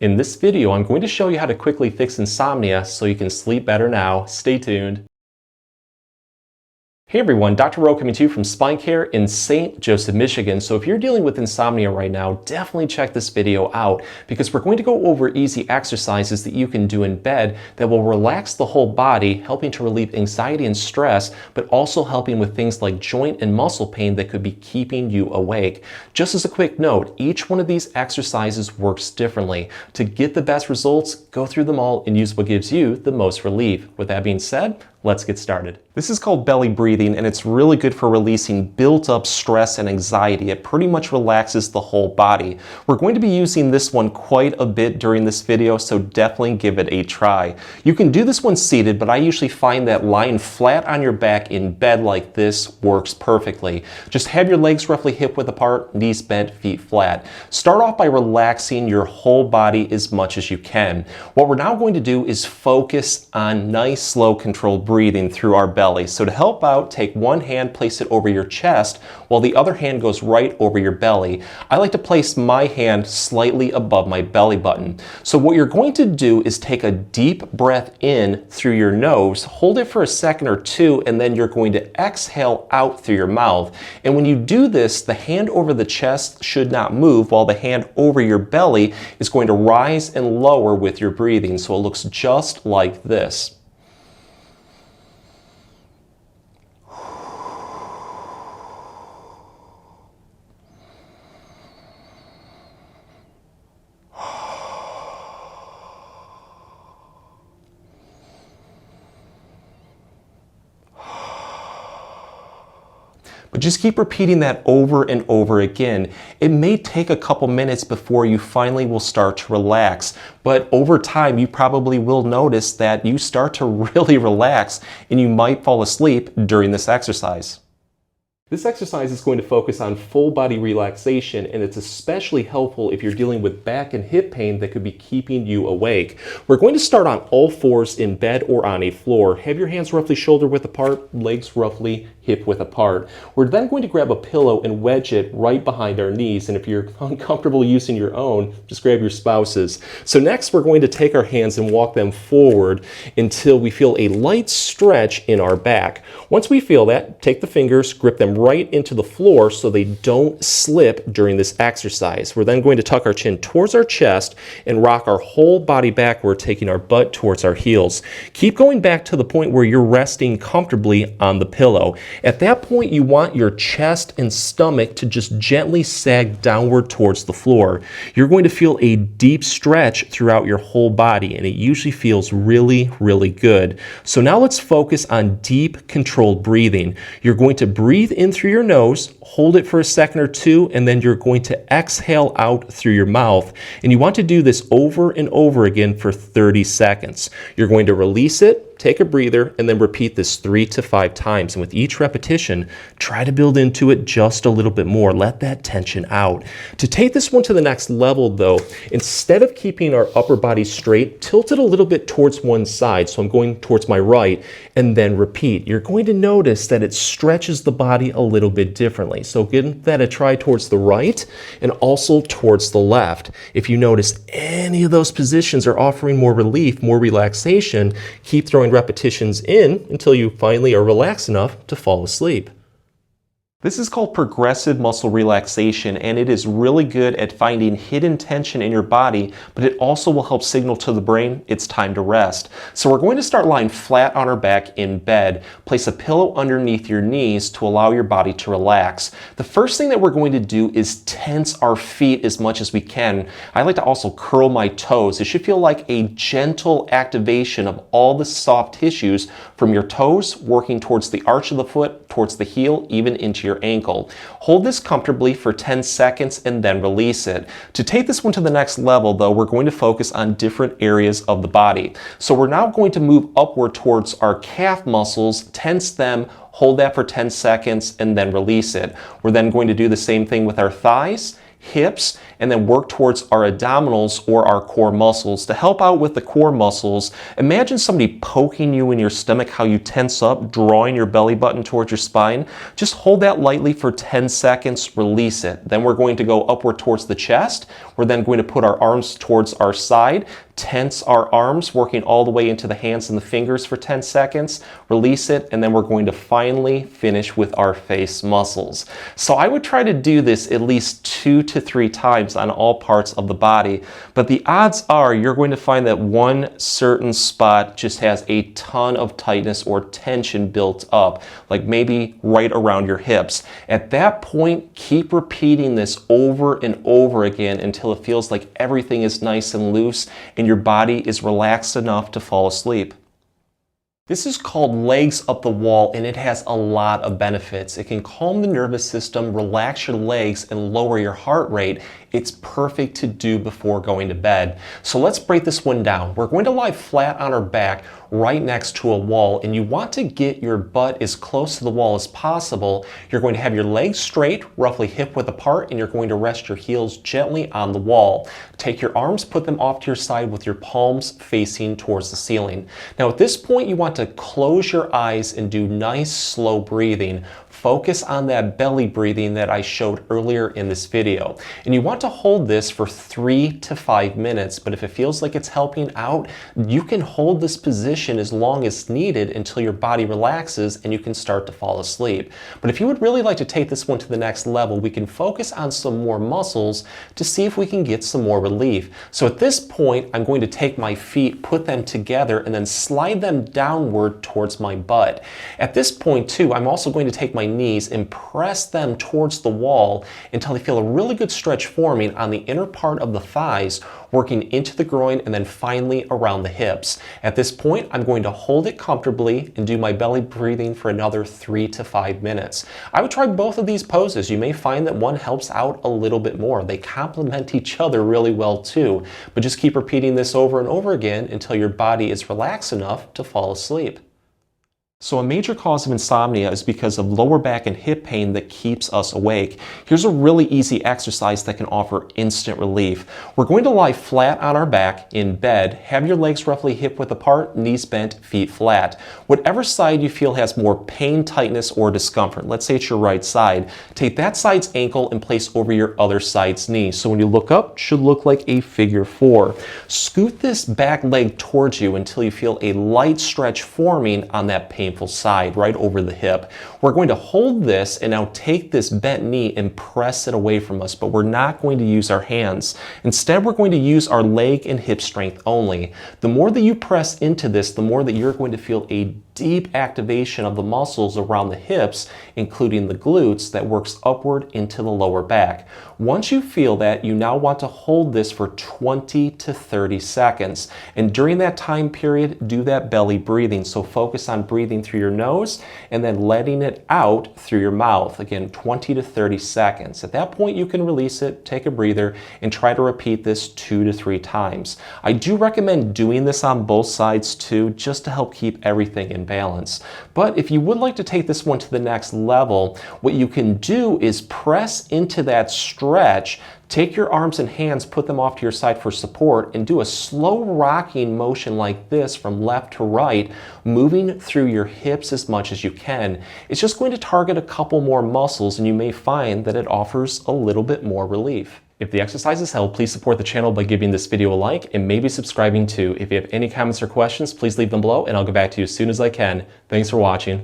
In this video, I'm going to show you how to quickly fix insomnia so you can sleep better now. Stay tuned. Hey everyone, Dr. Rowe coming to you from SpineCare in St. Joseph, Michigan. So if you're dealing with insomnia right now, definitely check this video out because we're going to go over easy exercises that you can do in bed that will relax the whole body, helping to relieve anxiety and stress, but also helping with things like joint and muscle pain that could be keeping you awake. Just as a quick note, each one of these exercises works differently. To get the best results, go through them all and use what gives you the most relief. With that being said, let's get started. This is called belly breathing, and it's really good for releasing built-up stress and anxiety. It pretty much relaxes the whole body. We're going to be using this one quite a bit during this video, so definitely give it a try. You can do this one seated, but I usually find that lying flat on your back in bed like this works perfectly. Just have your legs roughly hip-width apart, knees bent, feet flat. Start off by relaxing your whole body as much as you can. What we're now going to do is focus on nice, slow, controlled breathing through our belly. So to help out, take one hand, place it over your chest, while the other hand goes right over your belly. I like to place my hand slightly above my belly button. So what you're going to do is take a deep breath in through your nose, hold it for a second or two, and then you're going to exhale out through your mouth. And when you do this, the hand over the chest should not move, while the hand over your belly is going to rise and lower with your breathing. So it looks just like this. But just keep repeating that over and over again. It may take a couple minutes before you finally will start to relax, but over time you probably will notice that you start to really relax and you might fall asleep during this exercise. This exercise is going to focus on full body relaxation, and it's especially helpful if you're dealing with back and hip pain that could be keeping you awake. We're going to start on all fours in bed or on a floor. Have your hands roughly shoulder width apart, legs roughly hip width apart. We're then going to grab a pillow and wedge it right behind our knees, and if you're uncomfortable using your own, just grab your spouse's. So next we're going to take our hands and walk them forward until we feel a light stretch in our back. Once we feel that, take the fingers, grip them right into the floor so they don't slip during this exercise. We're then going to tuck our chin towards our chest and rock our whole body backward, taking our butt towards our heels. Keep going back to the point where you're resting comfortably on the pillow. At that point, you want your chest and stomach to just gently sag downward towards the floor. You're going to feel a deep stretch throughout your whole body, and it usually feels really, really good. So now let's focus on deep, controlled breathing. You're going to breathe in through your nose, hold it for a second or two, and then you're going to exhale out through your mouth. And you want to do this over and over again for 30 seconds. You're going to release it, take a breather, and then repeat this 3 to 5 times. And with each repetition, try to build into it just a little bit more. Let that tension out. To take this one to the next level though, instead of keeping our upper body straight, tilt it a little bit towards one side. So I'm going towards my right, and then repeat. You're going to notice that it stretches the body a little bit differently. So give that a try towards the right and also towards the left. If you notice any of those positions are offering more relief, more relaxation, keep throwing repetitions in until you finally are relaxed enough to fall asleep. This is called progressive muscle relaxation, and it is really good at finding hidden tension in your body, but it also will help signal to the brain it's time to rest. So we're going to start lying flat on our back in bed. Place a pillow underneath your knees to allow your body to relax. The first thing that we're going to do is tense our feet as much as we can. I like to also curl my toes. It should feel like a gentle activation of all the soft tissues from your toes working towards the arch of the foot, towards the heel, even into your ankle. Hold this comfortably for 10 seconds and then release it. To take this one to the next level though, we're going to focus on different areas of the body. So we're now going to move upward towards our calf muscles, tense them, hold that for 10 seconds and then release it. We're then going to do the same thing with our thighs, hips, and then work towards our abdominals or our core muscles. To help out with the core muscles, imagine somebody poking you in your stomach, how you tense up, drawing your belly button towards your spine. Just hold that lightly for 10 seconds, release it. Then we're going to go upward towards the chest. We're then going to put our arms towards our side, tense our arms, working all the way into the hands and the fingers for 10 seconds, release it, and then we're going to finally finish with our face muscles. So I would try to do this at least 2 to 3 times on all parts of the body, but the odds are you're going to find that one certain spot just has a ton of tightness or tension built up, like maybe right around your hips. At that point, keep repeating this over and over again until it feels like everything is nice and loose and your body is relaxed enough to fall asleep. This is called legs up the wall, and it has a lot of benefits. It can calm the nervous system, relax your legs, and lower your heart rate. It's perfect to do before going to bed. So let's break this one down. We're going to lie flat on our back right next to a wall, and you want to get your butt as close to the wall as possible. You're going to have your legs straight, roughly hip width apart, and you're going to rest your heels gently on the wall. Take your arms, put them off to your side with your palms facing towards the ceiling. Now at this point, you want to close your eyes and do nice slow breathing. Focus on that belly breathing that I showed earlier in this video. And you want to hold this for 3 to 5 minutes, but if it feels like it's helping out, you can hold this position as long as needed until your body relaxes and you can start to fall asleep. But if you would really like to take this one to the next level, we can focus on some more muscles to see if we can get some more relief. So at this point, I'm going to take my feet, put them together, and then slide them downward towards my butt. At this point too, I'm also going to take my knees and press them towards the wall until I feel a really good stretch forming on the inner part of the thighs, working into the groin and then finally around the hips. At this point, I'm going to hold it comfortably and do my belly breathing for another 3 to 5 minutes. I would try both of these poses. You may find that one helps out a little bit more. They complement each other really well too, but just keep repeating this over and over again until your body is relaxed enough to fall asleep. So a major cause of insomnia is because of lower back and hip pain that keeps us awake. Here's a really easy exercise that can offer instant relief. We're going to lie flat on our back in bed, have your legs roughly hip width apart, knees bent, feet flat. Whatever side you feel has more pain, tightness, or discomfort, let's say it's your right side, take that side's ankle and place over your other side's knee. So when you look up, it should look like a figure 4. Scoot this back leg towards you until you feel a light stretch forming on that painful side right over the hip. We're going to hold this and now take this bent knee and press it away from us, but we're not going to use our hands. Instead, we're going to use our leg and hip strength only. The more that you press into this, the more that you're going to feel a deep activation of the muscles around the hips, including the glutes, that works upward into the lower back. Once you feel that, you now want to hold this for 20 to 30 seconds. And during that time period, do that belly breathing. So focus on breathing through your nose and then letting it out through your mouth. Again, 20 to 30 seconds. At that point, you can release it, take a breather, and try to repeat this 2 to 3 times. I do recommend doing this on both sides too, just to help keep everything in balance. But if you would like to take this one to the next level, what you can do is press into that stretch. Take your arms and hands, put them off to your side for support, and do a slow rocking motion like this from left to right, moving through your hips as much as you can. It's just going to target a couple more muscles, and you may find that it offers a little bit more relief. If the exercises help, please support the channel by giving this video a like and maybe subscribing too. If you have any comments or questions, please leave them below and I'll get back to you as soon as I can. Thanks for watching.